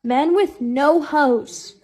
Men with no hose.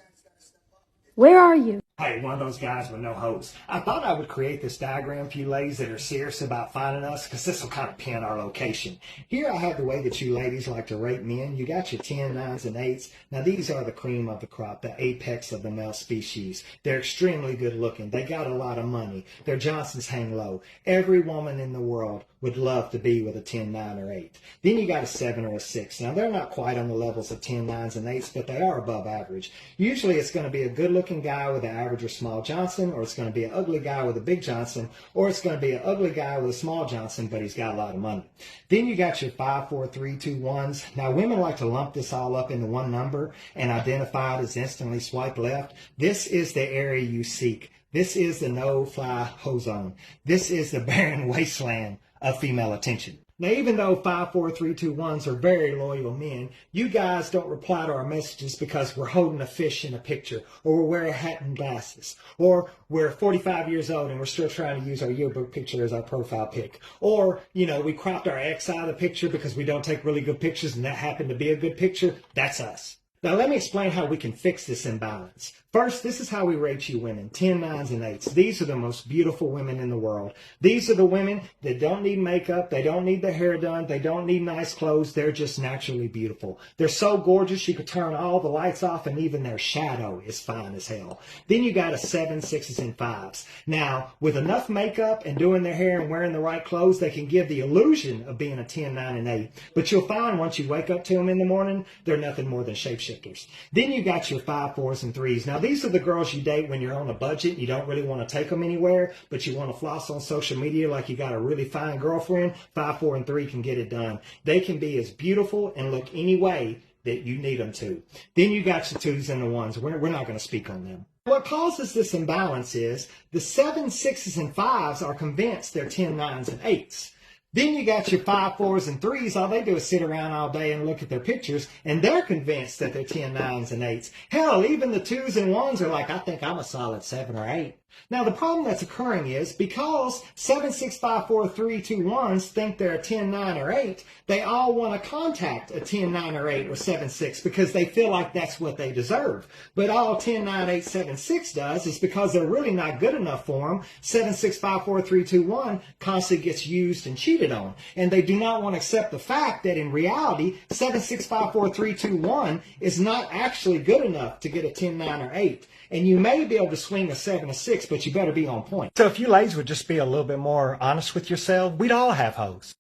Where are you? Hey, one of those guys with no hose. I thought I would create this diagram for you ladies that are serious about finding us, because this will kind of pin our location. Here I have the way that you ladies like to rate men. You got your 10, 9s, and 8s. Now these are the cream of the crop, the apex of the male species. They're extremely good looking. They got a lot of money. Their Johnsons hang low. Every woman in the world would love to be with a 10, 9, or 8. Then you got a 7 or a 6. Now they're not quite on the levels of 10, 9s, and 8s, but they are above average. Usually it's going to be a good looking guy with an average or small Johnson, or it's going to be an ugly guy with a big Johnson, or it's going to be an ugly guy with a small Johnson, but he's got a lot of money. Then you got your 5, 4, 3, 2, 1s. Now women like to lump this all up into one number and identify it as instantly swipe left. This is the area you seek. This is the no-fly zone. This is the barren wasteland of female attention. Now, even though 5, 4, 3, 2, 1s are very loyal men, you guys don't reply to our messages because we're holding a fish in a picture, or we're wearing a hat and glasses, or we're 45 years old and we're still trying to use our yearbook picture as our profile pic, or, we cropped our ex out of the picture because we don't take really good pictures and that happened to be a good picture. That's us. Now, let me explain how we can fix this imbalance. First, this is how we rate you women, 10, 9s, and 8s. These are the most beautiful women in the world. These are the women that don't need makeup, they don't need their hair done, they don't need nice clothes, they're just naturally beautiful. They're so gorgeous you could turn all the lights off and even their shadow is fine as hell. Then you got a 7, 6s, and 5s. Now, with enough makeup and doing their hair and wearing the right clothes, they can give the illusion of being a 10, 9, and 8. But you'll find once you wake up to them in the morning, they're nothing more than shapeshifters. Then you got your 5, 4s, and 3s. Now, these are the girls you date when you're on a budget. You don't really want to take them anywhere, but you want to floss on social media like you got a really fine girlfriend. 5, 4, and 3 can get it done. They can be as beautiful and look any way that you need them to. Then you got your 2s and the 1s. We're not going to speak on them. What causes this imbalance is the 7, 6s, and 5s are convinced they're 10, 9s, and 8s. Then you got your 5, 4s, and 3s. All they do is sit around all day and look at their pictures, and they're convinced that they're 10, 9s, and 8s. Hell, even the 2s and 1s are like, I think I'm a solid 7 or 8. Now, the problem that's occurring is because 7, 6, 5, 4, 3, 2, 1s think they're a 10, 9, or 8, they all want to contact a 10, 9, or 8 or 7, 6 because they feel like that's what they deserve. But all 10, 9, 8, 7, 6 does is because they're really not good enough for them, 7, 6, 5, 4, 3, 2, 1 constantly gets used and cheated on. And they do not want to accept the fact that in reality, 7, 6, 5, 4, 3, 2, 1 is not actually good enough to get a 10, 9, or 8. And you may be able to swing a 7 or 6, but you better be on point. So if you ladies would just be a little bit more honest with yourself, we'd all have hoes.